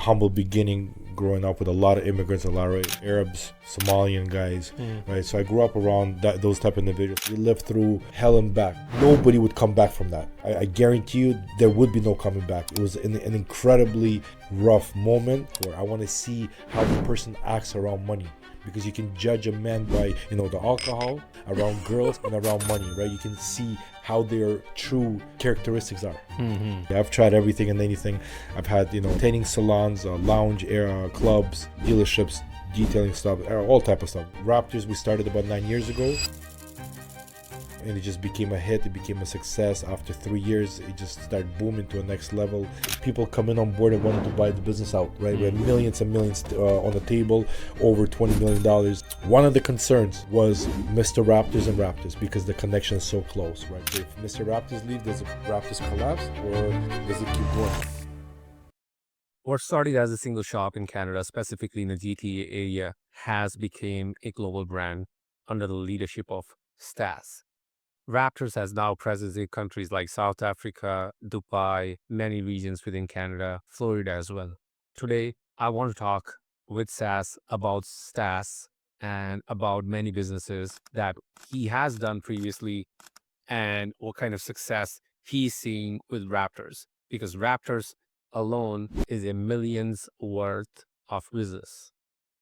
humble beginning, growing up with a lot of immigrants, a lot of Arabs, Somalian guys, right? So I grew up around those type of individuals. We lived through hell and back. Nobody would come back from that. I guarantee you there would be no coming back. It was an incredibly rough moment where I want to see how the person acts around money. Because you can judge a man by, the alcohol, around girls, and around money, right? You can see how their true characteristics are. I've tried everything and anything. I've had, tanning salons, lounge clubs, dealerships, detailing stuff, all type of stuff. Wraptors, we started about 9 years ago. And it just became a hit. It became a success. After 3 years, it just started booming to a next level. People coming on board and wanted to buy the business out, right? We had millions and millions on the table, over $20 million. One of the concerns was Mr. Wraptors and Wraptors, because the connection is so close, right? So if Mr. Wraptors leave, does the Wraptors collapse, or does it keep going? What started as a single shop in Canada, specifically in the GTA area, has become a global brand under the leadership of Stas. Wraptors has now presence in countries like South Africa, Dubai, many regions within Canada, Florida as well. Today, I want to talk with Stas about Stas and about many businesses that he has done previously and what kind of success he's seeing with Wraptors. Because Wraptors alone is a millions worth of business.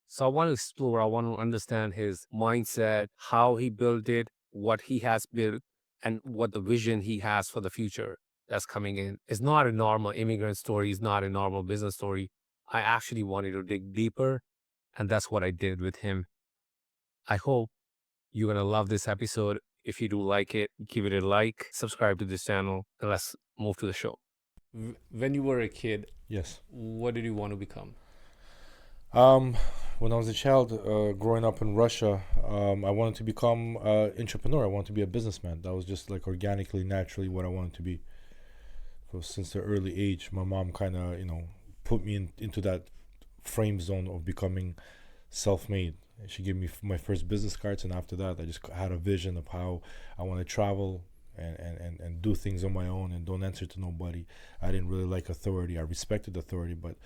So I want to explore, I want to understand his mindset, how he built it, what he has built, and what the vision he has for the future that's coming in. It's not a normal immigrant story, it's not a normal business story. I actually wanted to dig deeper, and that's what I did with him. I hope you're going to love this episode. If you do like it, give it a like, subscribe to this channel, and let's move to the show. When you were a kid, Yes. what did you want to become? When I was a child, growing up in Russia, I wanted to become an entrepreneur. I wanted to be a businessman. That was just like organically, naturally what I wanted to be. So since the early age, my mom kind of, put me into that frame zone of becoming self-made. She gave me my first business cards, and after that, I just had a vision of how I want to travel and do things on my own and don't answer to nobody. I didn't really like authority. I respected authority, but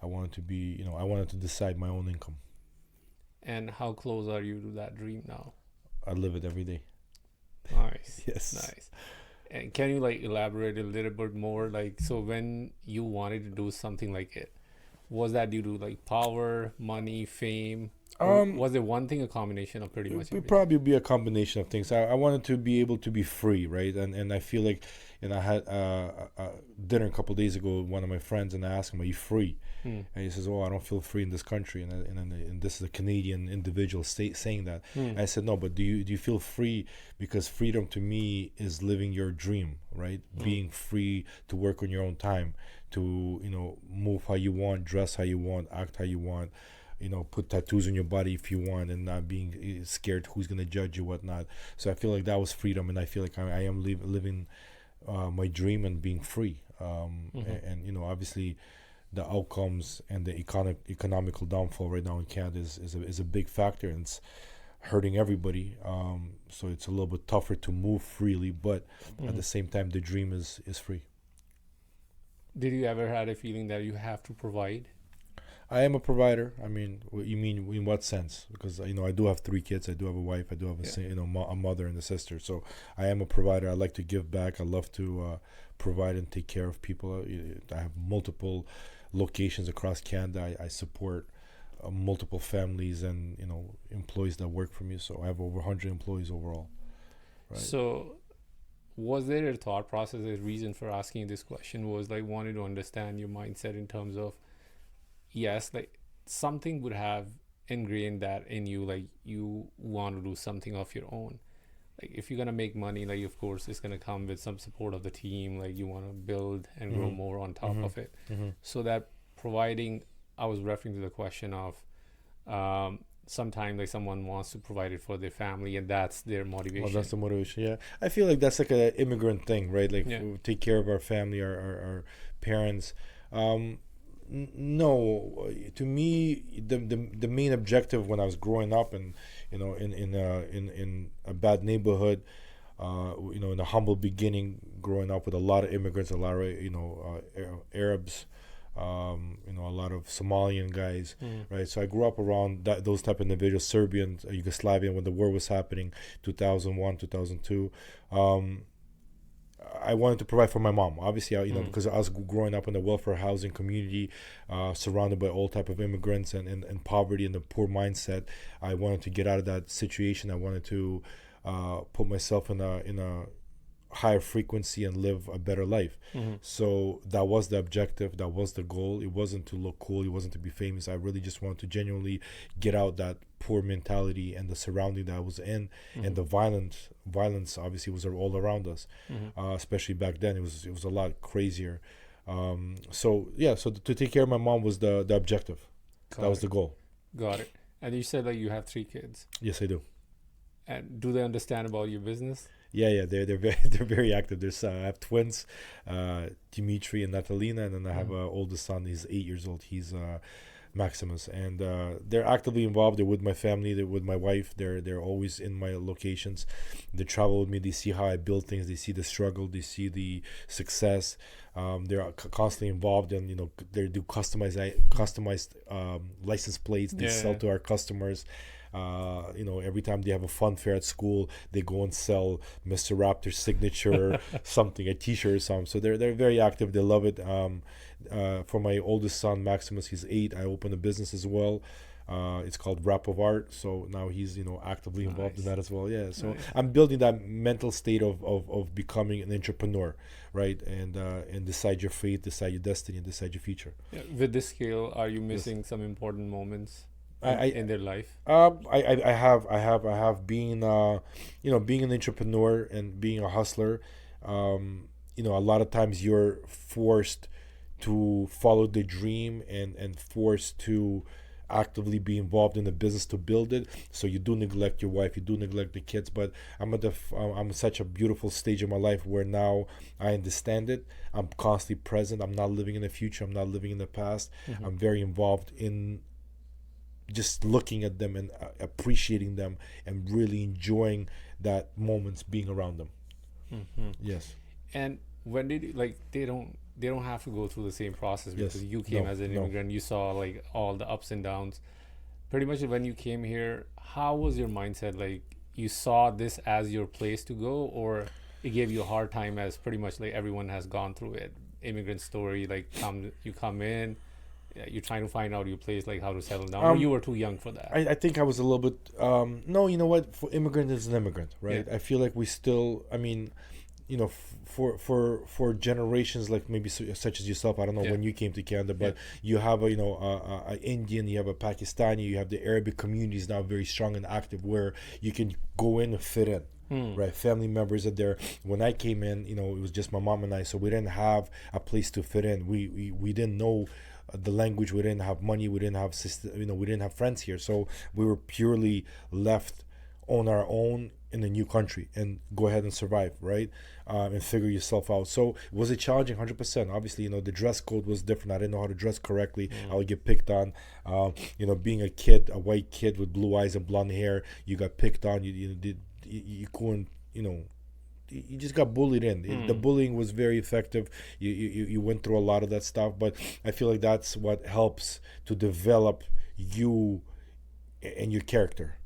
I wanted to be, I wanted to decide my own income. And how close are you to that dream now? I live it every day. Nice. Yes. Nice. And can you elaborate a little bit more? So when you wanted to do something like it, was that due to power, money, fame? Or was it one thing, a combination of pretty much everything? It would probably be a combination of things. I wanted to be able to be free, right? And I feel like, I had dinner a couple of days ago with one of my friends, and I asked him, "Are you free?" And he says, "Oh, I don't feel free in this country." And this is a Canadian individual saying that. And I said, "No, but do you feel free? Because freedom to me is living your dream, right? Being free to work on your own time, to move how you want, dress how you want, act how you want." Put tattoos on your body if you want, and not being scared who's going to judge you, whatnot. So I feel like that was freedom, and I feel like I am living my dream and being free. And obviously, the outcomes and the economical downfall right now in Canada is a big factor, and it's hurting everybody. So it's a little bit tougher to move freely, but at the same time, the dream is free. Did you ever had a feeling that you have to provide? I am a provider. I mean, what you mean in what sense? Because I do have 3 kids. I do have a wife. I do have a mother and a sister. So I am a provider. I like to give back. I love to provide and take care of people. I have multiple locations across Canada. I support multiple families and employees that work for me. So I have over 100 employees overall. Right? So was there a thought process, a reason for asking this question was wanted to understand your mindset in terms of, yes, something would have ingrained that in you, you want to do something of your own. If you're going to make money, of course, it's going to come with some support of the team. You want to build and grow more on top of it. So that providing, I was referring to the question of sometimes someone wants to provide it for their family, and that's their motivation. Well, that's the motivation, yeah. I feel like that's like an immigrant thing, right? We take care of our family, our parents. No, to me, the main objective when I was growing up and in a bad neighborhood, in a humble beginning, growing up with a lot of immigrants, a lot of Arabs, a lot of Somalian guys, right? So I grew up around those type of individuals, Serbian, Yugoslavian, when the war was happening, 2001, 2002. I wanted to provide for my mom. Obviously, because I was growing up in the welfare housing community, surrounded by all type of immigrants and poverty and the poor mindset. I wanted to get out of that situation. I wanted to put myself in a higher frequency and live a better life. So that was the objective. That was the goal. It wasn't to look cool. It wasn't to be famous. I really just wanted to genuinely get out that poor mentality and the surrounding that I was in, and the violence obviously was all around us, especially back then. It was a lot crazier. So to take care of my mom was the objective. That was the goal. Got it. And you said that you have 3 kids. Yes, I do. And do they understand about your business? Yeah, they're very active. I have twins, Dimitri and Natalina, and then I have an oldest son. He's 8 years old. He's Maximus, and they're actively involved. They're with my family. They're with my wife. They're always in my locations. They travel with me. They see how I build things. They see the struggle. They see the success. They're constantly involved, and they do customized license plates. They sell to our customers. Every time they have a fun fair at school, they go and sell Mr. Wraptors signature something, a t-shirt or something. So they're very active. They love it. For my oldest son, Maximus, he's 8. I opened a business as well. It's called Wrap of Art. So now he's actively involved in that as well. Yeah. So I'm building that mental state of becoming an entrepreneur, right? And decide your fate, decide your destiny, and decide your future. Yeah. With this scale, are you missing some important moments in their life? I have being being an entrepreneur and being a hustler. A lot of times you're forced to follow the dream and forced to actively be involved in the business to build it. So you do neglect your wife, you do neglect the kids. But I'm at such a beautiful stage of my life where now I understand it. I'm constantly present. I'm not living in the future. I'm not living in the past. I'm very involved in just looking at them and appreciating them and really enjoying that moments being around them. Yes. And when did they don't have to go through the same process, because you came as an immigrant. You saw all the ups and downs. Pretty much when you came here, how was your mindset? You saw this as your place to go, or it gave you a hard time, as pretty much everyone has gone through it? Immigrant story, you come in, you're trying to find out your place, how to settle down, or you were too young for that? I think I was a little bit no, you know what, for immigrant is an immigrant, right? I feel like we still, for generations, maybe such as yourself, I don't know when you came to Canada, but you have a Indian, you have a Pakistani, you have the Arabic communities now very strong and active, where you can go in and fit in. Right, family members are there. When I came in, it was just my mom and I, so we didn't have a place to fit in. We didn't know the language. We didn't have money. We didn't have we didn't have friends here. So we were purely left on our own in a new country and go ahead and survive, right? And figure yourself out. So was it challenging? 100%. Obviously, the dress code was different. I didn't know how to dress correctly. I would get picked on. Being a white kid with blue eyes and blonde hair, you got picked on. You couldn't, you just got bullied in. The bullying was very effective. You went through a lot of that stuff, but I feel like that's what helps to develop you and your character.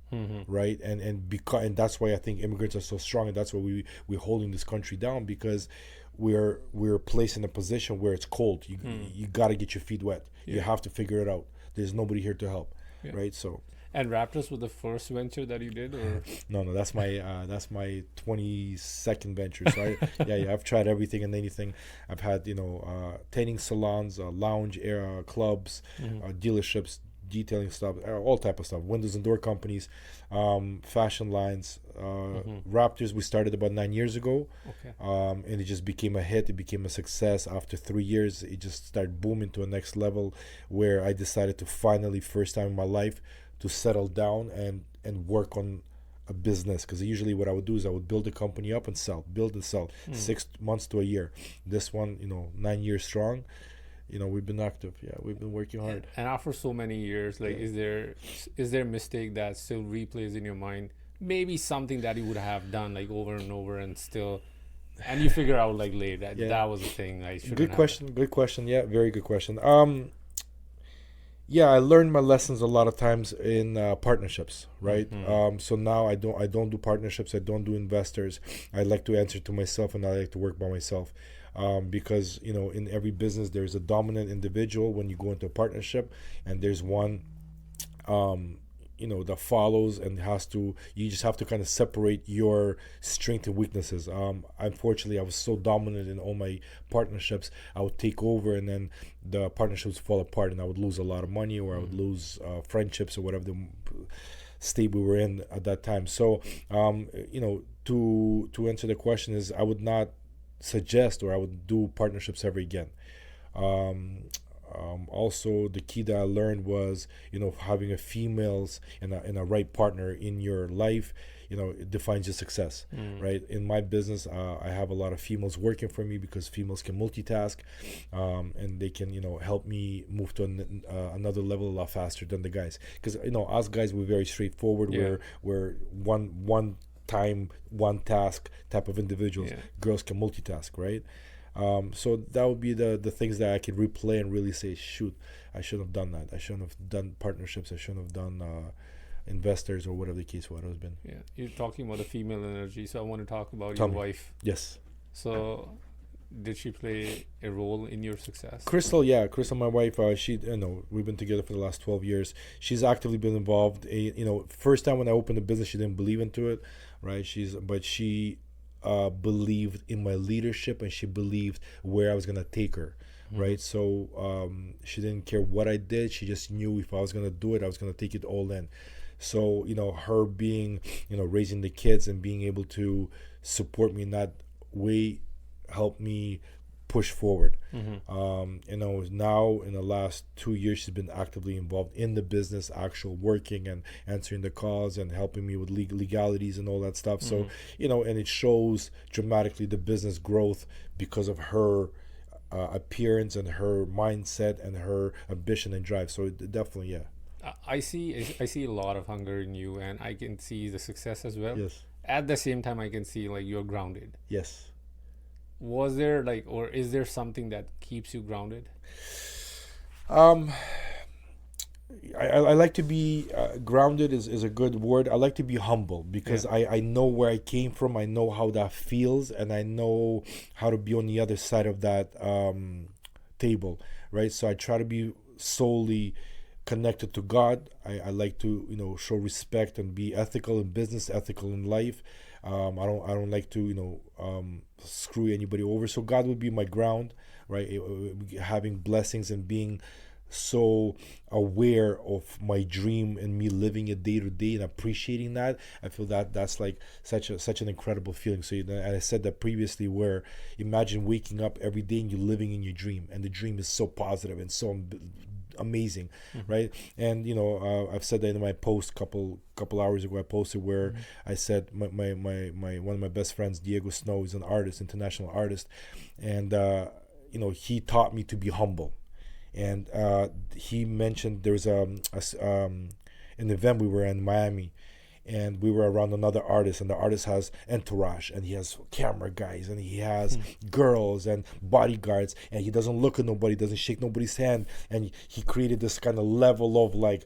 Right, and that's why I think immigrants are so strong, and that's why we're holding this country down, because we're placed in a position where it's cold. You got to get your feet wet. You have to figure it out. There's nobody here to help, right? So. And Wraptors was the first venture that you did, or no, that's my 22nd venture. So I've tried everything and anything. I've had tanning salons, lounge clubs, dealerships, detailing stuff, all type of stuff, windows and door companies, fashion lines. Wraptors we started about 9 years ago, and it just became a hit. It became a success. After 3 years, it just started booming to a next level, where I decided to finally, first time in my life, to settle down and work on a business. Because usually what I would do is I would build a company up and build and sell 6 months to a year. This one, 9 years strong. We've been active. We've been working hard. And after so many years, is there a mistake that still replays in your mind? Maybe something that you would have done over and over and still And you figure out like late that Yeah. that was a thing I shouldn't Good have. question. Good question. Yeah, very good question. Yeah, I learned my lessons a lot of times in partnerships, right? So now I don't do partnerships. I don't do investors. I like to answer to myself, and I like to work by myself, because in every business there's a dominant individual when you go into a partnership, and there's one that follows and you just have to kind of separate your strength and weaknesses. Unfortunately, I was so dominant in all my partnerships. I would take over, and then the partnerships fall apart, and I would lose a lot of money, or I would lose friendships, or whatever the state we were in at that time. So to answer the question is, I would not suggest, or I would do partnerships ever again. Also, the key that I learned was, having a females and a right partner in your life, it defines your success, right? In my business, I have a lot of females working for me, because females can multitask, and they can, help me move to another level a lot faster than the guys. Because, us guys, we're very straightforward. Yeah. We're one time, one task type of individuals. Yeah. Girls can multitask, right? So that would be the things that I could replay and really say, shoot, I shouldn't have done that. I shouldn't have done partnerships. I shouldn't have done investors, or whatever the case would have been. Yeah, you're talking about the female energy, so I want to talk about Tell your me. wife. Yes. So, did she play a role in your success? Crystal, my wife, she, we've been together for the last 12 years. She's actively been involved. First time when I opened the business, she didn't believe into it, right? But she believed in my leadership, and she believed where I was gonna take her, right? So she didn't care what I did. She just knew if I was gonna do it, I was gonna take it all in. So her being, raising the kids and being able to support me in that way helped me push forward. Now in the last 2 years, she's been actively involved in the business, actual working and answering the calls and helping me with legalities and all that stuff. So and it shows dramatically the business growth because of her appearance and her mindset and her ambition and drive. So definitely, yeah. I see a lot of hunger in you, and I can see the success as well. Yes. At the same time, I can see like you're grounded. Yes. Was there or is there something that keeps you grounded? I like to be grounded is a good word. I like to be humble, because I know where I came from. I know how that feels, and I know how to be on the other side of that table, right? So I try to be solely connected to God. I like to show respect and be ethical in business, ethical in life. I don't like to screw anybody over. So God would be my ground, right? Having blessings and being so aware of my dream and me living it day to day and appreciating that. I feel that that's like such an incredible feeling. So and I said that previously, where imagine waking up every day and you're living in your dream, and the dream is so positive and so amazing, right? And I've said that in my post couple hours ago. I posted where I said my one of my best friends, Diego Snow, is an artist, international artist, and he taught me to be humble. And he mentioned there was an event we were in Miami, and we were around another artist, and the artist has entourage, and he has camera guys, and he has girls and bodyguards, and he doesn't look at nobody, doesn't shake nobody's hand, and he created this kind of level of like,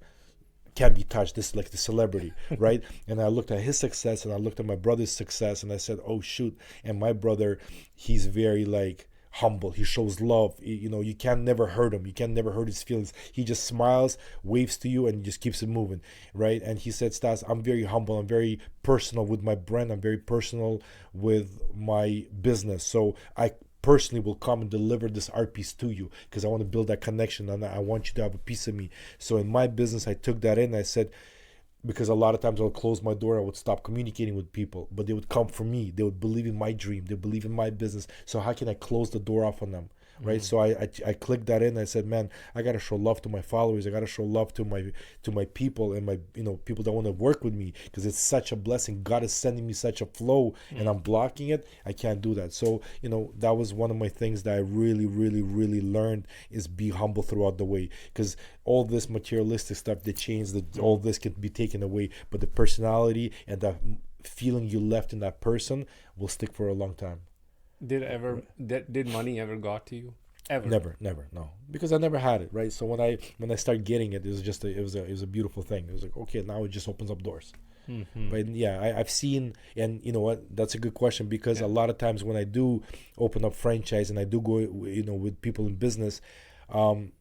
can't be touched, this is like the celebrity, right? And I looked at his success, and I looked at my brother's success, and I said, oh shoot. And my brother, he's very like humble. He shows love. You can never hurt him. You can never hurt his feelings. He just smiles, waves to you, and just keeps it moving, right? And he said, Stas, I'm very humble. I'm very personal with my brand. I'm very personal with my business. So I personally will come and deliver this art piece to you, because I want to build that connection, and I want you to have a piece of me. So in my business, I took that in. I said, because a lot of times I would close my door, I would stop communicating with people, but they would come for me. They would believe in my dream. They believe in my business. So how can I close the door off on them, right? So I clicked that in. I said, man, I gotta show love to my followers. I gotta show love to my people, and my people that want to work with me, because it's such a blessing. God is sending me such a flow, and I'm blocking it. I can't do that. So that was one of my things that I really, really, really learned, is be humble throughout the way, because all this materialistic stuff, they change, that all this can be taken away, but the personality and the feeling you left in that person will stick for a long time. Did money ever got to you? Ever? Never, no, because I never had it, right? So when I started getting it, it was just it was a beautiful thing. It was like, okay, now it just opens up doors. Mm-hmm. But yeah, I've seen, and you know what? That's a good question, because Yeah. a lot of times when I do open up franchise and I do go, with people in business,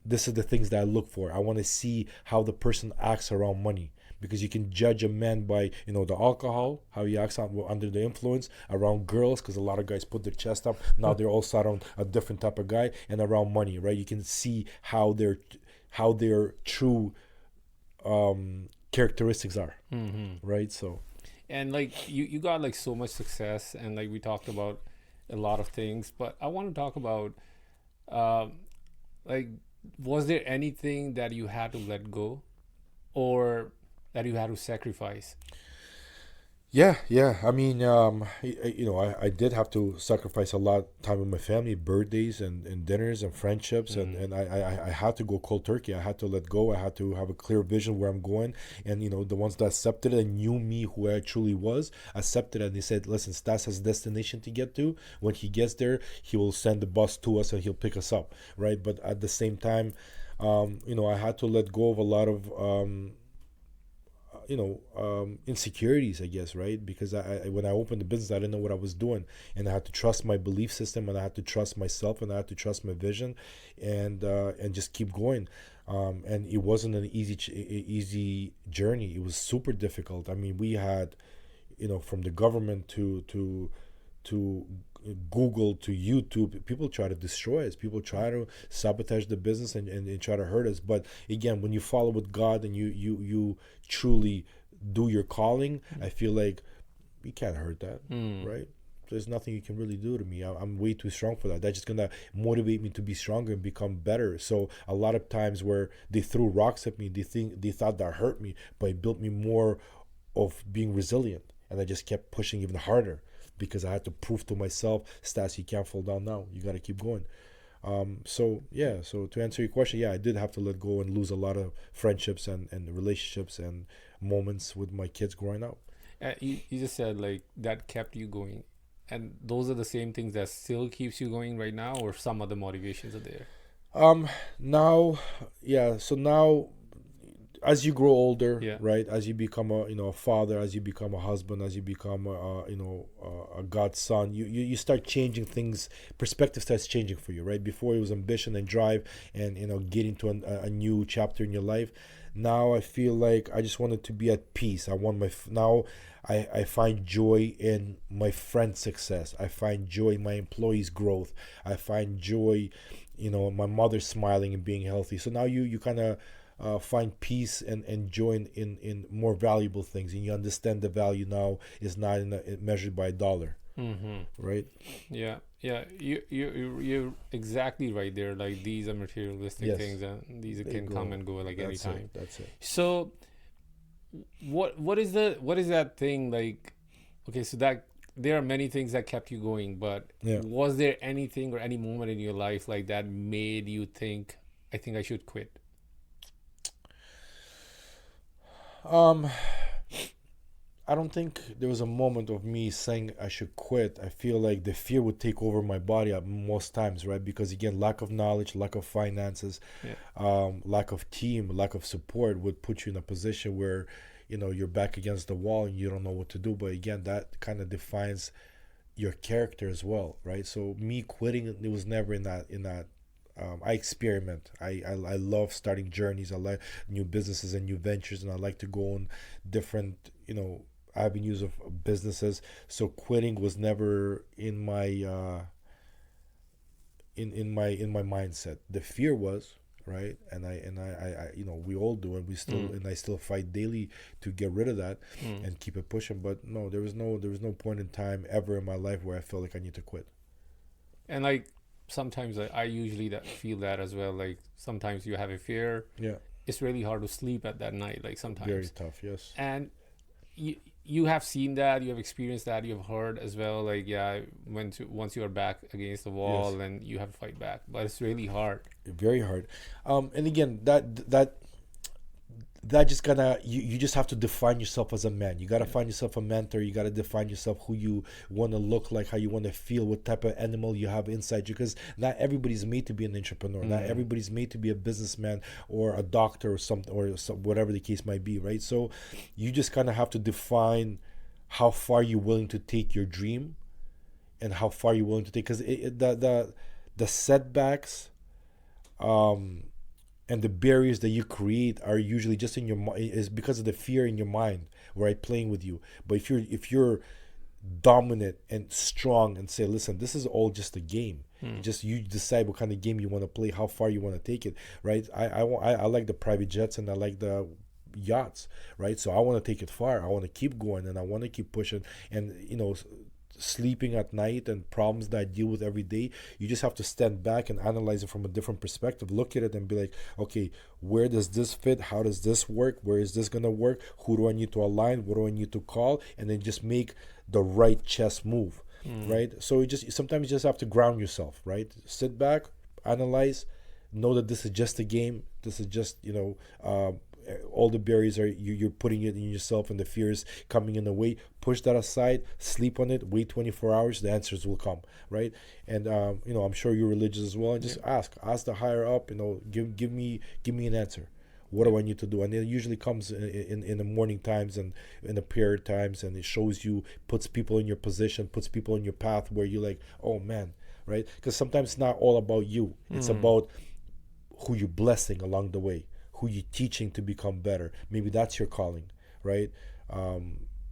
this is the things that I look for. I want to see how the person acts around money, because you can judge a man by the alcohol, how he acts under the influence, around girls, because a lot of guys put their chest up. Now they're also around a different type of guy, and around money, right? You can see how their true characteristics are, Mm-hmm. right? So And like you got like so much success, and like we talked about a lot of things, but I want to talk about um, like, was there anything that you had to let go, or that you had to sacrifice? yeah. I mean, I did have to sacrifice a lot of time with my family, birthdays and dinners and friendships, Mm. and I had to go cold turkey. I had to let go. I had to have a clear vision where I'm going, and the ones that accepted it and knew me who I truly was accepted it, and they said, "Listen, Stas has a destination to get to. When he gets there, he will send the bus to us and he'll pick us up, right?" But at the same time, I had to let go of a lot of insecurities, I guess, right? Because when I opened the business, I didn't know what I was doing, and I had to trust my belief system, and I had to trust myself, and I had to trust my vision, and just keep going. And it wasn't an easy journey. It was super difficult. I mean, we had, from the government to Google to YouTube, people try to destroy us. People try to sabotage the business and try to hurt us. But again, when you follow with God and you truly do your calling, I feel like you can't hurt that, Mm. right? There's nothing you can really do to me. I'm way too strong for that. That's just gonna motivate me to be stronger and become better. So a lot of times where they threw rocks at me, they thought that hurt me, but it built me more of being resilient, and I just kept pushing even harder, because I had to prove to myself, Stas, you can't fall down now. You got to keep going. So yeah. So to answer your question, yeah, I did have to let go and lose a lot of friendships and relationships and moments with my kids growing up. You just said like that kept you going, and those are the same things that still keeps you going right now, or some other motivations are there? Now, yeah. So now, as you grow older, Yeah. right, as you become a father, as you become a husband, as you become a godson, you start changing things. Perspective starts changing for you, right? Before it was ambition and drive, and getting to a new chapter in your life. Now I feel like I just wanted to be at peace. I want now I find joy in my friend's success. I find joy in my employees' growth. I find joy, my mother smiling and being healthy. So now you kind of find peace and joy in more valuable things, and you understand the value now is not measured by a dollar, Mm-hmm. right? Yeah, yeah, you're exactly right there. Like, these are materialistic Yes, things, and these there you can come go. and go like That's it. anytime. That's it. So, what is that thing like? Okay, so that there are many things that kept you going, but Yeah. was there anything or any moment in your life like that made you think, I think I should quit? Um, I don't think there was a moment of me saying I should quit. I feel like the fear would take over my body at most times, right? Because again, lack of knowledge, lack of finances, Yeah. lack of team, lack of support would put you in a position where you're back against the wall and you don't know what to do. But again, that kind of defines your character as well, right? So me quitting, it was never in that. I experiment. I love starting journeys. I like new businesses and new ventures, and I like to go on different avenues of businesses. So quitting was never in my in my mindset. The fear was, right, and I we all do, and Mm. I still fight daily to get rid of that Mm. and keep it pushing. But no, there was no point in time ever in my life where I felt like I need to quit. And like, sometimes I usually feel that as well. Like, sometimes you have a fear. Yeah, It's really hard to sleep at that night. Like, very sometimes, tough. Yes. and you you have seen that, you have experienced that, you have heard as well. Like, yeah, once you are back against the Yes. wall, and you have to fight back, but it's really hard. Very hard. And again, that just gonna you just have to define yourself as a man. You gotta find yourself a mentor. You gotta define yourself who you want to look like, how you want to feel, what type of animal you have inside you. Because not everybody's made to be an entrepreneur. Not everybody's made to be a businessman or a doctor or something or whatever the case might be, right? So you just kind of have to define how far you're willing to take your dream and how far you're willing to take, because the setbacks and the barriers that you create are usually just in your mind, is because of the fear in your mind, right, playing with you. But if you're dominant and strong and say, listen, this is all just a game. Just you decide what kind of game you want to play, how far you want to take it, right? I like the private jets and I like the yachts, right? So I want to take it far. I want to keep going and I want to keep pushing. And sleeping at night and problems that I deal with every day, you just have to stand back and analyze it from a different perspective. Look at it and be like, okay, where does this fit? How does this work? Where is this gonna work? Who do I need to align? What do I need to call? And then just make the right chess move, right? So sometimes you just have to ground yourself, right? Sit back, analyze, know that this is just a game. This is just all the barriers are you're putting it in yourself, and the fears coming in the way. Push that aside, sleep on it, wait 24 hours, the answers will come, right? And I'm sure you're religious as well, and just ask the higher up, give me an answer. What do I need to do? And it usually comes in the morning times and in the prayer times, and it shows you, puts people in your position, puts people in your path where you're like, oh man, right? Because sometimes it's not all about you. It's about who you're blessing along the way, who you're teaching to become better. Maybe that's your calling, right?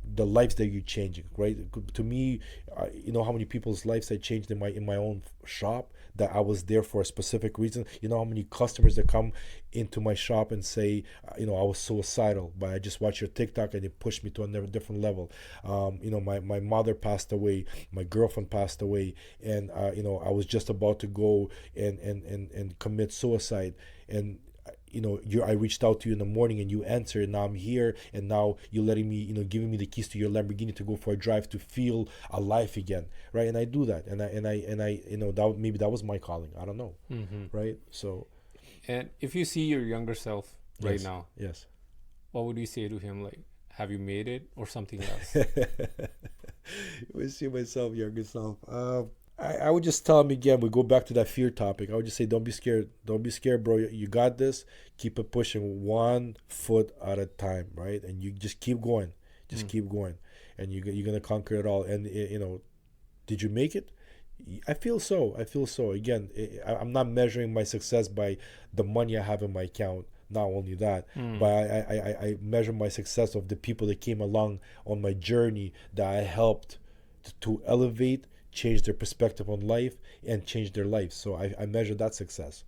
The lives that you're changing, right? To me, how many people's lives I changed in my own shop, that I was there for a specific reason. How many customers that come into my shop and say, I was suicidal, but I just watched your TikTok and it pushed me to a different level. My mother passed away, my girlfriend passed away, and I was just about to go and commit suicide, and I reached out to you in the morning and you answered, and now I'm here, and now you're letting me, giving me the keys to your Lamborghini to go for a drive to feel alive again, right? And I do that, and I that maybe that was my calling. I don't know, right? So, and if you see your younger self right now, yes, what would you say to him? Like, have you made it, or something else? I see myself, younger self. I would just tell him again, we go back to that fear topic. I would just say, don't be scared. Don't be scared, bro. You got this. Keep it pushing 1 foot at a time, right? And you just keep going. Just keep going. And you're going to conquer it all. And, did you make it? I feel so. Again, I'm not measuring my success by the money I have in my account. Not only that, but I measure my success of the people that came along on my journey that I helped to elevate, change their perspective on life, and change their lives. So I measure that success.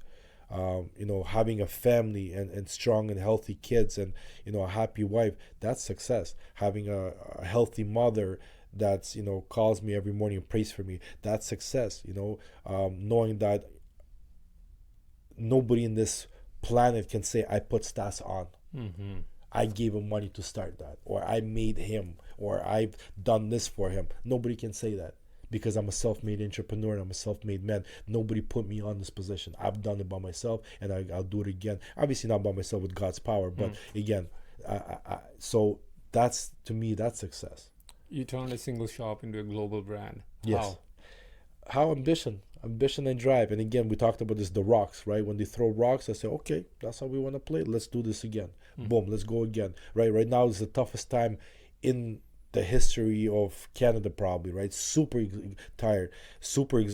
Having a family and strong and healthy kids, and a happy wife, that's success. Having a healthy mother that's calls me every morning and prays for me, that's success. Knowing that nobody in this planet can say I put Stas on. I gave him money to start that, or I made him, or I've done this for him. Nobody can say that, because I'm a self-made entrepreneur and I'm a self-made man. Nobody put me on this position. I've done it by myself, and I'll do it again. Obviously not by myself, with God's power, but again, so that's, to me, that's success. You turned a single shop into a global brand. Yes. How ambition and drive. And again, we talked about this, the rocks, right? When they throw rocks, I say, okay, that's how we want to play. Let's do this again. Boom, let's go again. Right now is the toughest time in the history of Canada, probably, right? Super tired, super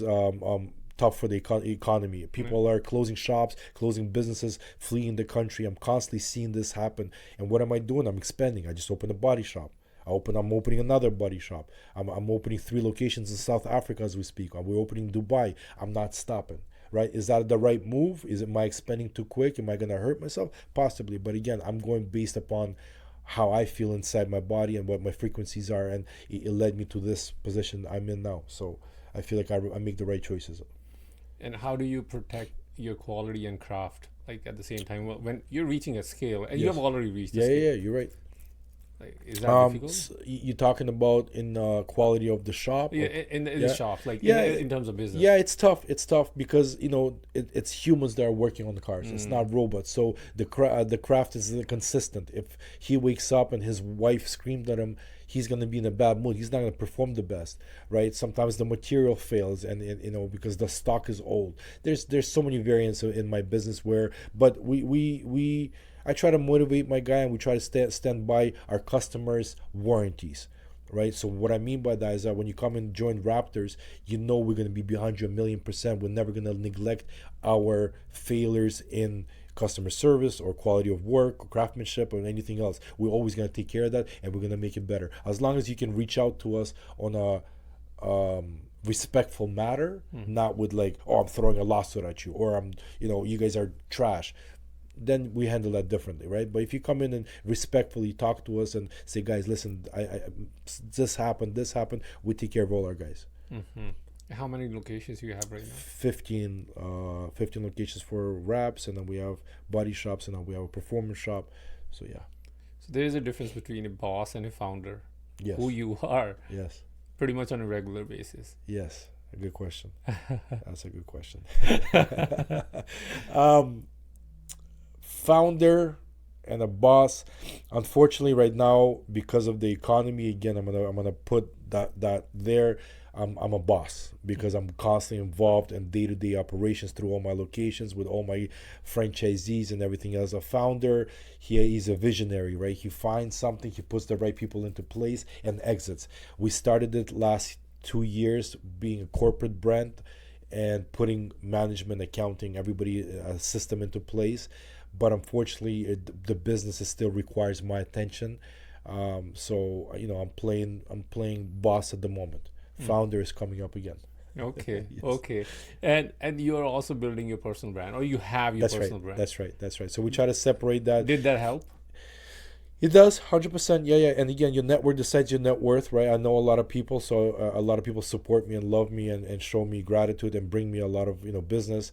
tough for the economy. People are closing shops, closing businesses, fleeing the country. I'm constantly seeing this happen. And what am I doing? I'm expanding. I just opened a body shop. I'm opening another body shop. I'm opening 3 locations in South Africa as we speak. We're opening Dubai. I'm not stopping. Right? Is that the right move? Am I expanding too quick? Am I going to hurt myself? Possibly. But again, I'm going based upon how I feel inside my body and what my frequencies are, and it led me to this position I'm in now. So I feel like I make the right choices. And how do you protect your quality and craft, like, at the same time? Well, when you're reaching a scale, and you have already reached a scale. Yeah, you're right. Like, is that difficult? You're talking about in quality of the shop? Yeah, Or- in yeah. the shop, like Yeah, in terms of business. Yeah, it's tough. It's tough because it's humans that are working on the cars. It's not robots. So the craft is consistent. If he wakes up and his wife screamed at him, he's gonna be in a bad mood. He's not gonna perform the best, right? Sometimes the material fails, and because the stock is old. There's so many variants in my business but we I try to motivate my guy, and we try to stand by our customers' warranties, right? So what I mean by that is that when you come and join Wraptors, we're going to be behind you 1,000,000%. We're never going to neglect our failures in customer service or quality of work or craftsmanship or anything else. We're always going to take care of that, and we're going to make it better. As long as you can reach out to us on a respectful matter, not with like, oh, I'm throwing a lawsuit at you, or you guys are trash, then we handle that differently, right? But if you come in and respectfully talk to us and say, guys, listen, this happened, we take care of all our guys. How many locations do you have right now? 15 locations for wraps, and then we have body shops, and then we have a performance shop. So yeah. So there is a difference between a boss and a founder. Yes. Who you are. Yes. Pretty much on a regular basis. Yes. A good question. That's a good question. Founder and a boss. Unfortunately, right now, because of the economy, again, I'm gonna put that there. I'm a boss because I'm constantly involved in day-to-day operations through all my locations with all my franchisees and everything else. A founder, he's a visionary, right? He finds something, he puts the right people into place and exits. We started it last 2 years being a corporate brand and putting management, accounting, everybody, a system into place. But unfortunately, the business still requires my attention. So I'm playing boss at the moment. Founder is coming up again. Okay. Yes. Okay. And you're also building your personal brand, or you have your personal brand. That's right. So we try to separate that. Did that help? It does, 100%. Yeah. And again, your network decides your net worth, right? I know a lot of people, so a lot of people support me and love me and show me gratitude and bring me a lot of business.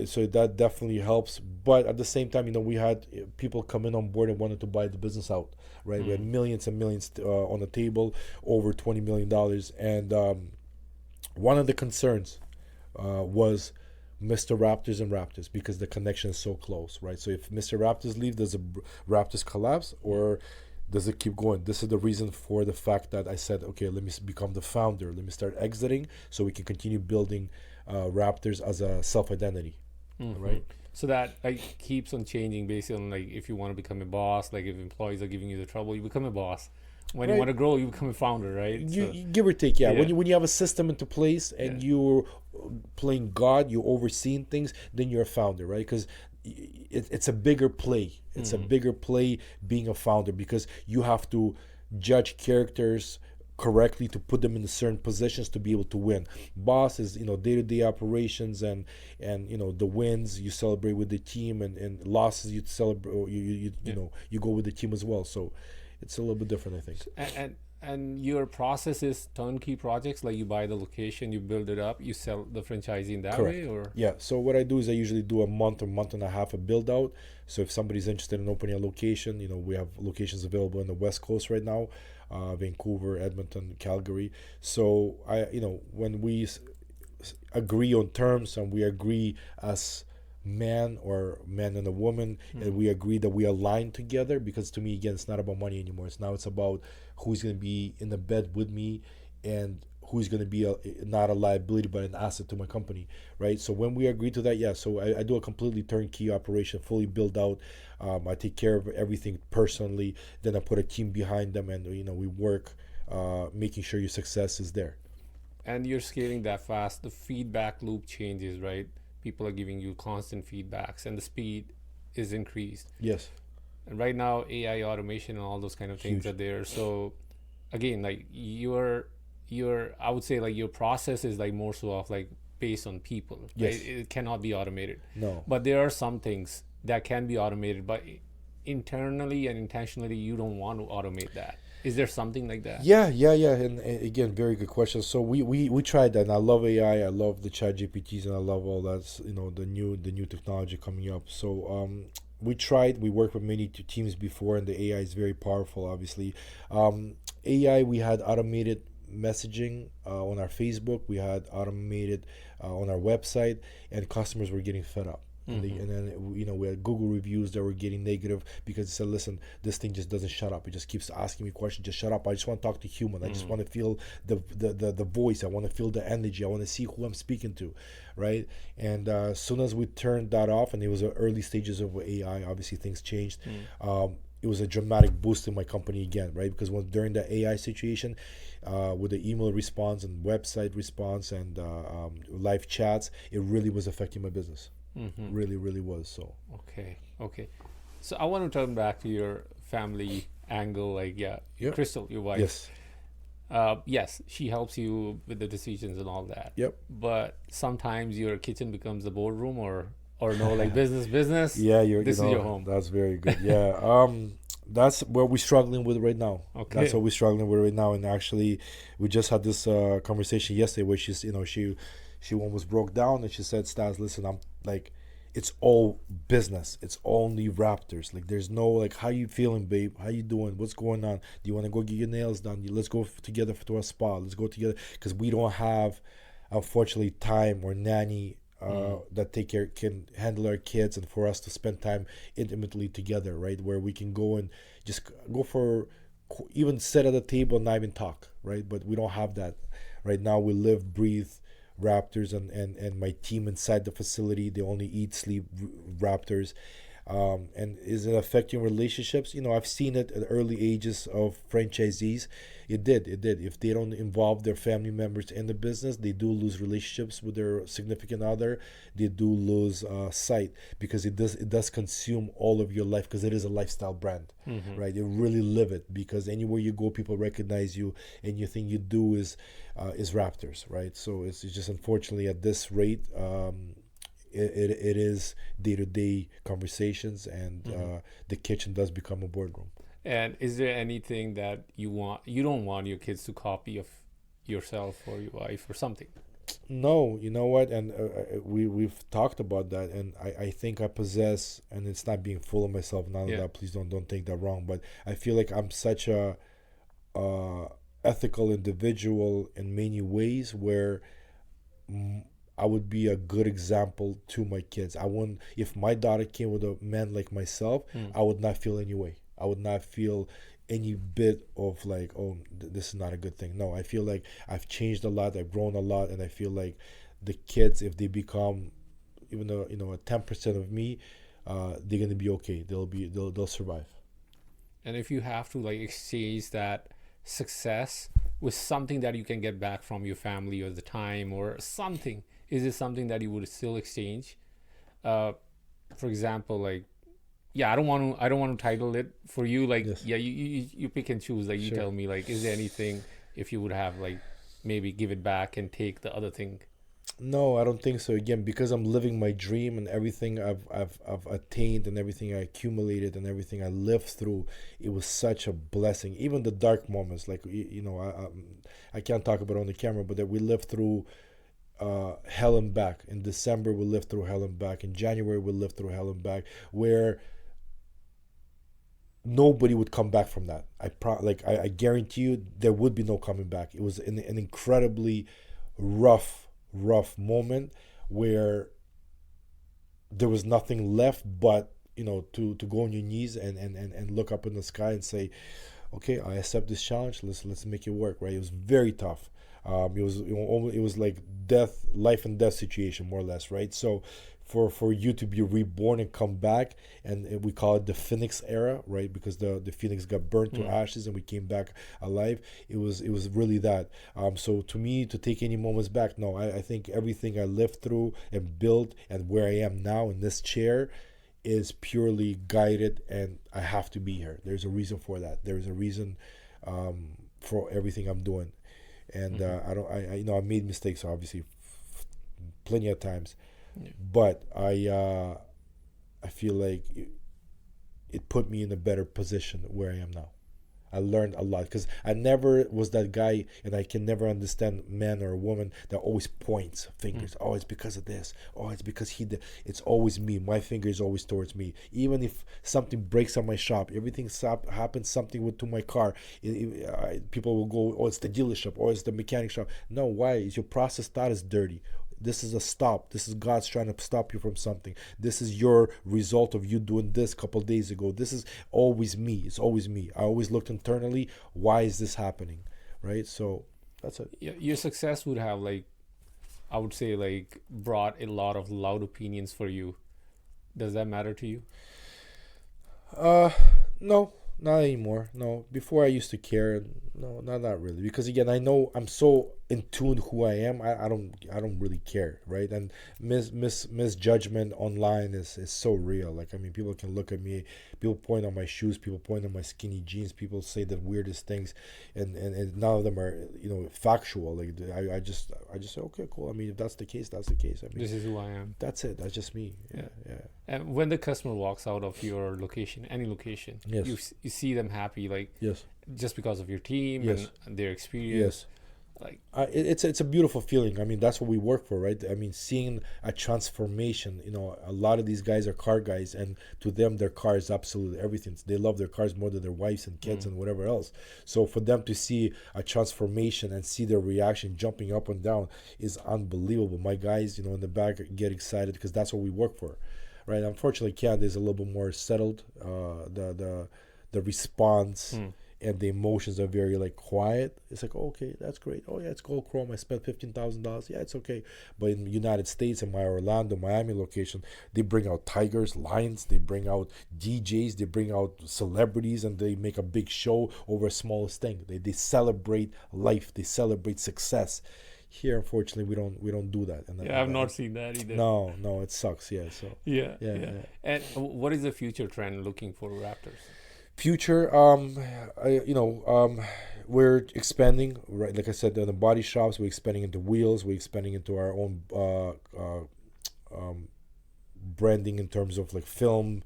So that definitely helps, but at the same time, we had people come in on board and wanted to buy the business out, right? We had millions and millions on the table, over $20 million, and one of the concerns was Mr. Raptors and Raptors, because the connection is so close, right? So if Mr. Raptors leave, does the Raptors collapse, or does it keep going? This is the reason for the fact that I said, okay, let me become the founder, let me start exiting so we can continue building Raptors as a self-identity, right? So that keeps on changing based on if you want to become a boss, if employees are giving you the trouble, you become a boss. When you want to grow, you become a founder, right? You give or take, yeah. Yeah. When you have a system into place and you're playing God, you're overseeing things, then you're a founder, right? Because it's a bigger play. It's a bigger play being a founder, because you have to judge characters correctly to put them in certain positions to be able to win. Boss is day-to-day operations, and the wins you celebrate with the team, and losses you celebrate, you go with the team as well. So it's a little bit different, I think. And your process is turnkey projects, like you buy the location, you build it up, you sell the franchisee in that Correct. way, or yeah. So what I do is I usually do a month and a half of build out. So if somebody's interested in opening a location, we have locations available in the West Coast right now, Vancouver, Edmonton, Calgary. So when we agree on terms and we agree as man and a woman, and we agree that we align together, because to me, again, it's not about money anymore. It's about who's going to be in the bed with me and who's going to be not a liability but an asset to my company, right? So when we agree to that, so I do a completely turnkey operation, fully built out. I take care of everything personally, then I put a team behind them, and we work making sure your success is there. And you're scaling that fast, the feedback loop changes, right? People are giving you constant feedbacks, and the speed is increased. Yes. And right now, AI automation and all those kind of things are there. So again, your I would say your process is more so of based on people. Yes. Right? It cannot be automated. No. But there are some things that can be automated, but internally and intentionally you don't want to automate that. Is there something like that? Yeah. And again, very good question. So we tried that, and I love AI. I love the chat GPTs, and I love all that. The new technology coming up. So we tried. We worked with many teams before, and the AI is very powerful. Obviously, AI. We had automated messaging on our Facebook. We had automated on our website, and customers were getting fed up. And then we had Google reviews that were getting negative because it said, "Listen, this thing just doesn't shut up. It just keeps asking me questions. Just shut up. I just want to talk to human. I just want to feel the voice. I want to feel the energy. I want to see who I'm speaking to, right?" And as soon as we turned that off, and it was the early stages of AI, obviously things changed. It was a dramatic boost in my company again, right? Because during the AI situation, with the email response and website response and live chats, it really was affecting my business. Really, really was. So Okay. So I want to turn back to your family angle. Like, Crystal, your wife. Yes. Yes, she helps you with the decisions and all that. Yep. But sometimes your kitchen becomes the boardroom, or no, like business. Yeah, this is your home. That's very good. Yeah. That's what we're struggling with right now. Okay. That's what we're struggling with right now. And actually, we just had this conversation yesterday where she's, she almost broke down and she said, "Stas, listen, I'm like, it's all business. It's only Wraptors. Like, there's no, like, how you feeling, babe? How you doing? What's going on? Do you want to go get your nails done? Let's go together to a spa. Let's go together." Because we don't have, unfortunately, time or nanny that can handle our kids, and for us to spend time intimately together, right? Where we can go and just go for, even sit at a table and not even talk, right? But we don't have that right now. We live, breathe Wraptors, and my team inside the facility, they only eat, sleep Wraptors. And is it affecting relationships? I've seen it at early ages of franchisees. It did. If they don't involve their family members in the business, they do lose relationships with their significant other. They do lose sight, because it does consume all of your life, because it is a lifestyle brand, right? You really live it, because anywhere you go, people recognize you, and you think you do is Wraptors, right? So it's just, unfortunately, at this rate, it is day-to-day conversations, and the kitchen does become a boardroom. And is there anything that you don't want your kids to copy of yourself or your wife or something? No, you know what? And we've talked about that, and I think I possess, and it's not being full of myself, none of that. Please don't take that wrong. But I feel like I'm such a ethical individual in many ways, where I would be a good example to my kids. I wouldn't, if my daughter came with a man like myself, I would not feel any way. I would not feel any bit of like, oh, this is not a good thing. No, I feel like I've changed a lot. I've grown a lot, and I feel like the kids, if they become, even though a 10% of me, they're gonna be okay. They'll survive. And if you have to like exchange that success with something that you can get back from your family, or the time, or something, is it something that you would still exchange? For example, like, I don't want to title it for you. Like, Yes. You pick and choose. Like, you Sure. tell me, like, is there anything, if you would have, like, maybe give it back and take the other thing? No, I don't think so. Again, because I'm living my dream, and everything I've attained, and everything I accumulated, and everything I lived through, it was such a blessing. Even the dark moments, like, I can't talk about it on the camera, but that we lived through hell and back. In December, we lived through hell and back. In January, we lived through hell and back, where nobody would come back from that. I guarantee you, there would be no coming back. It was an incredibly rough moment, where there was nothing left but to go on your knees and look up in the sky and say, okay, I accept this challenge. Let's make it work, right? It was very tough. It was like life and death situation, more or less, right? So for you to be reborn and come back, and we call it the Phoenix era, right? Because the Phoenix got burnt to ashes and we came back alive. It was really that. So to me, to take any moments back, no. I think everything I lived through and built, and where I am now in this chair, is purely guided, and I have to be here. There's a reason for that. There's a reason for everything I'm doing, and I made mistakes, obviously, plenty of times. But I feel like it put me in a better position where I am now. I learned a lot because I never was that guy, and I can never understand man or a woman that always points fingers. Oh, it's because of this. Oh, it's because he did. It's always me. My finger is always towards me. Even if something breaks on my shop, everything happens, something to my car, people will go, oh, it's the dealership, or it's the mechanic shop. No, why? Is your process that is dirty? This is a stop. This is God's trying to stop you from something. This is your result of you doing this a couple days ago. This is always me. It's always me. I always looked internally. Why is this happening? Right? So that's it. Your success would have, like, I would say, like, brought a lot of loud opinions for you. Does that matter to you? No, not anymore. No, before I used to care. No, not really. Because again, I know I'm so in tune who I am. I don't really care, right? And misjudgment online is so real. Like, I mean, people can look at me, people point on my shoes, people point on my skinny jeans, people say the weirdest things, and none of them are factual. Like, I just say, okay, cool. I mean, if that's the case, that's the case. I mean, This is who I am. that's it. That's just me. Yeah. And when the customer walks out of your location, any location, Yes. you see them happy, like, Yes. just because of your team Yes. and their experience. Yes. Like, It's a beautiful feeling. I mean, that's what we work for, right? I mean, seeing a transformation. A lot of these guys are car guys, and to them, their car is absolutely everything. They love their cars more than their wives and kids and whatever else. So for them to see a transformation and see their reaction jumping up and down is unbelievable. My guys, in the back get excited because that's what we work for, right? Unfortunately, Canada is a little bit more settled. The response. And the emotions are very quiet. It's like, oh, okay, that's great. Oh yeah, it's gold chrome. I spent $15,000. Yeah, it's okay. But in the United States, in my Orlando, Miami location, they bring out tigers, lions. They bring out DJs. They bring out celebrities, and they make a big show over a smallest thing. They celebrate life. They celebrate success. Here, unfortunately, we don't do that. And I've not seen that either. No, it sucks. Yeah. So Yeah. And what is the future trend looking for Raptors? Future, we're expanding, right? Like I said, in the body shops, we're expanding into wheels, we're expanding into our own branding in terms of film.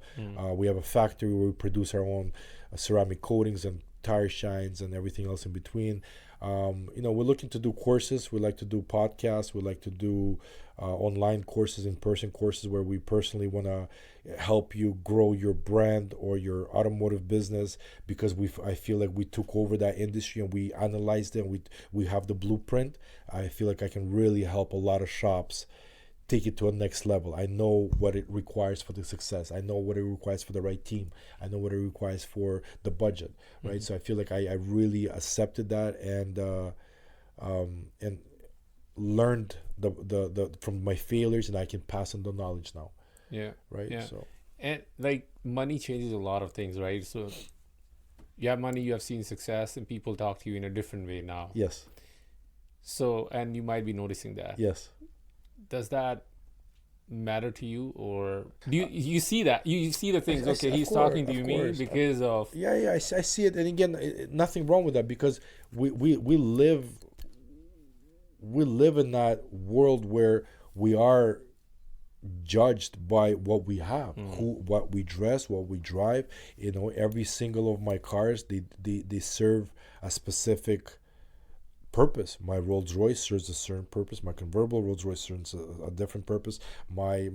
We have a factory where we produce our own ceramic coatings and tire shines and everything else in between. We're looking to do courses. We like to do podcasts. We like to do online courses, in-person courses, where we personally want to help you grow your brand or your automotive business, because I feel like we took over that industry and we analyzed it, and we have the blueprint. I feel like I can really help a lot of shops take it to a next level. I know what it requires for the success. I know what it requires for the right team. I know what it requires for the budget, right? So I feel like I really accepted that and learned the from my failures, and I can pass on the knowledge now. Yeah. Right. Yeah. So and money changes a lot of things, right? So you have money, you have seen success, and people talk to you in a different way now. yes. So, and you might be noticing that. Yes. Does that matter to you, or do you see that you see the things? Okay, he's talking to me because of. Yeah. I see it, and again, nothing wrong with that, because we live in that world where we are judged by what we have, what we dress, what we drive. Every single of my cars, they serve a specific purpose. My Rolls Royce serves a certain purpose. My convertible Rolls Royce serves a different purpose. My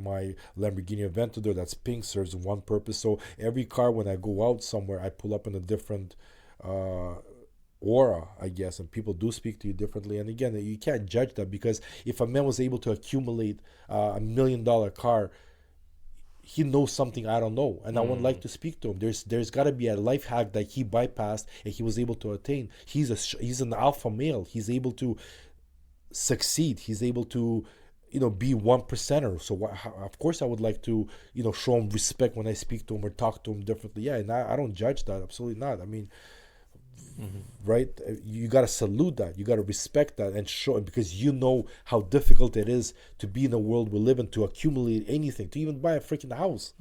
Lamborghini Aventador, that's pink, serves one purpose. So every car, when I go out somewhere, I pull up in a different aura, I guess, and people do speak to you differently. And again, you can't judge that, because if a man was able to accumulate $1 million car, he knows something I don't know, and I would like to speak to him. There's got to be a life hack that he bypassed and he was able to attain. He's an alpha male. He's able to succeed. He's able to be 1%er. So of course I would like to show him respect when I speak to him or talk to him differently. Yeah, and I don't judge that. Absolutely not. I mean, right? You got to salute that. You got to respect that and show it, because you know how difficult it is to be in the world we live in, to accumulate anything, to even buy a freaking house,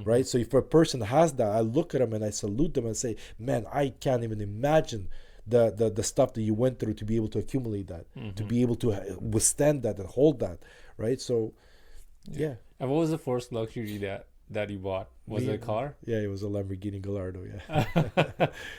right? So if a person has that, I look at them and I salute them and say, man, I can't even imagine the stuff that you went through to be able to accumulate that, to be able to withstand that and hold that, right? So yeah. And what was the first luxury that that you bought? Was it a car? Yeah, it was a Lamborghini Gallardo. Yeah,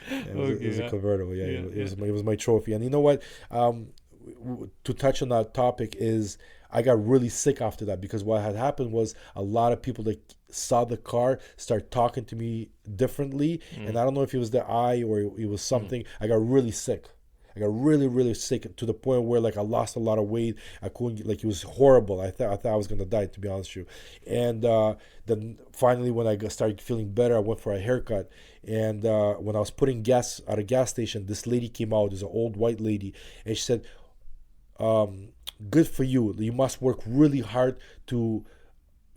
it was a convertible. Yeah, it was my trophy. And you know what? To touch on that topic is I got really sick after that, because what had happened was a lot of people that saw the car start talking to me differently, and I don't know if it was the eye or it was something. I got really sick. I got really, really sick to the point where like I lost a lot of weight. I couldn't, like, it was horrible. I thought I was gonna die, to be honest with you. And then finally, when I started feeling better, I went for a haircut. And when I was putting gas at a gas station, this lady came out. There's an old white lady, and she said, "Good for you. You must work really hard to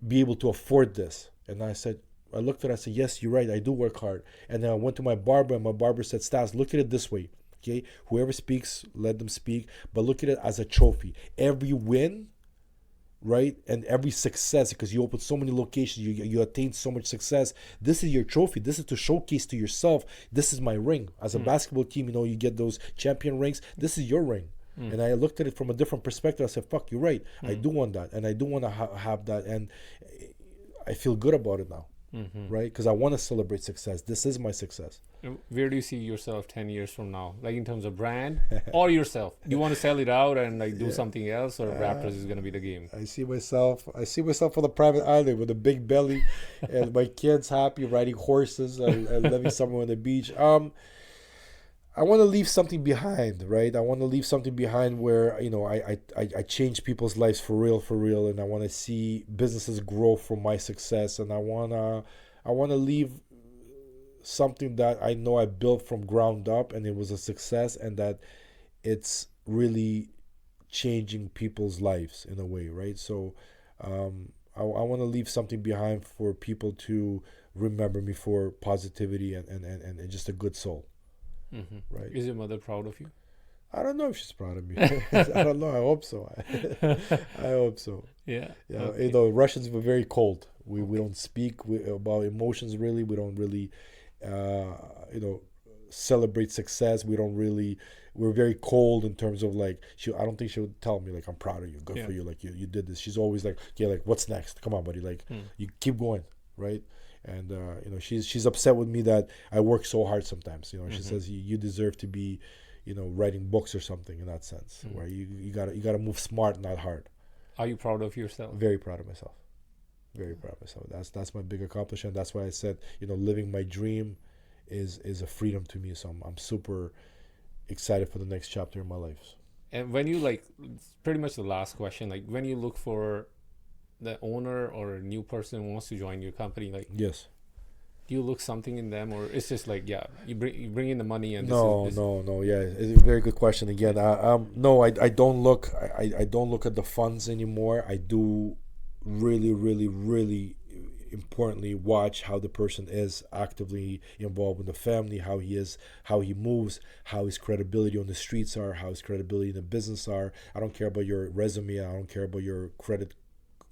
be able to afford this." And I looked at her. I said, "Yes, you're right. I do work hard." And then I went to my barber, and my barber said, "Stas, look at it this way. Okay, whoever speaks, let them speak, but look at it as a trophy. Every win, right, and every success, because you open so many locations, you attain so much success. This is your trophy. This is to showcase to yourself. This is my ring. As a basketball team, you know, you get those champion rings. This is your ring." And I looked at it from a different perspective. I said, "Fuck, you're right. I do want that, and I do want to have that, and I feel good about it now." Right, because I want to celebrate success. This is my success. Where do you see yourself 10 yees from now, like in terms of brand or yourself? Do you want to sell it out and like do something else, or Wraptors is going to be the game? I see myself on the private island with a big belly and my kids happy riding horses and living somewhere on the beach. I want to leave something behind, right? I want to leave something behind where, you know, I change people's lives for real, and I want to see businesses grow from my success, and I want to leave something that I know I built from ground up, and it was a success, and that it's really changing people's lives in a way, right? So I want to leave something behind for people to remember me for positivity and just a good soul. Right. Is your mother proud of you? I don't know if she's proud of me. I don't know. I hope so. I hope so. Yeah. Okay. You know, Russians were very cold. We don't speak about emotions really. We don't really, celebrate success. We're very cold in terms of like, I don't think she would tell me like, "I'm proud of you. Good for you. Like you did this." She's always like, "Okay, like what's next? Come on, buddy. Like you keep going." Right. And she's upset with me that I work so hard sometimes. You know, she says you deserve to be, writing books or something in that sense, where you gotta move smart, not hard. Are you proud of yourself? Very proud of myself. Very proud of myself. That's my big accomplishment. That's why I said, living my dream is a freedom to me. So I'm super excited for the next chapter in my life. And when you pretty much the last question, like when you look for the owner or a new person who wants to join your company, like yes, do you look something in them, or it's just like you bring in the money and no, yeah, it's a very good question again. No, I don't look I don't look at the funds anymore. I do really, really, really importantly watch how the person is actively involved with the family, how he is, how he moves, how his credibility on the streets are, how his credibility in the business are. I don't care about your resume, I don't care about your credit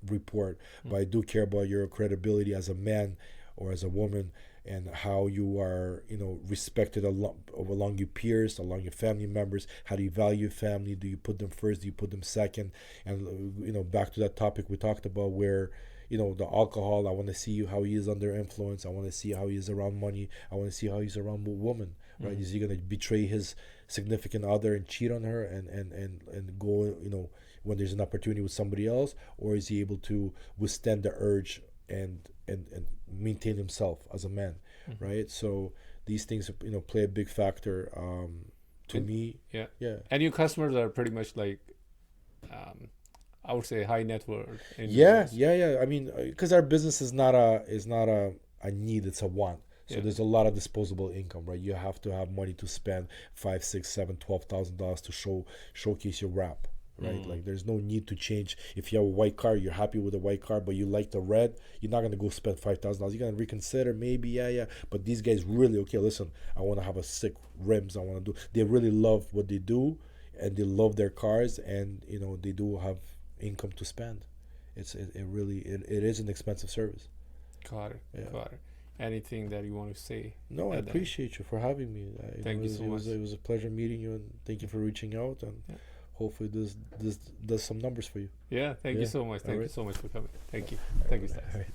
report, but I do care about your credibility as a man or as a woman, and how you are, respected along your peers, along your family members. How do you value your family? Do you put them first? Do you put them second? And back to that topic we talked about, where the alcohol, I want to see how he is under influence. I want to see how he is around money. I want to see how he's around women, right? Is he going to betray his significant other and cheat on her and go, when there's an opportunity with somebody else, or is he able to withstand the urge and maintain himself as a man, right? So these things, play a big factor to me. Yeah. And your customers are pretty much like, I would say, high net worth. Yeah. I mean, because our business is not a need, it's a want. So there's a lot of disposable income, right? You have to have money to spend $5,000, $6,000, $7,000, $12,000 to showcase your wrap. Right, like there's no need to change. If you have a white car, you're happy with a white car, but you like the red, you're not gonna go spend $5,000. You're gonna reconsider, maybe, yeah. But these guys really, okay, listen, I want to have a sick rims. They really love what they do, and they love their cars, and they do have income to spend. It is an expensive service. Got it. Anything that you want to say? No, I appreciate you for having me. Thank you so much. It was a pleasure meeting you, and thank you for reaching out, and hopefully this does some numbers for you. Yeah, thank you so much. Thank you so much for coming. Thank you, Stas.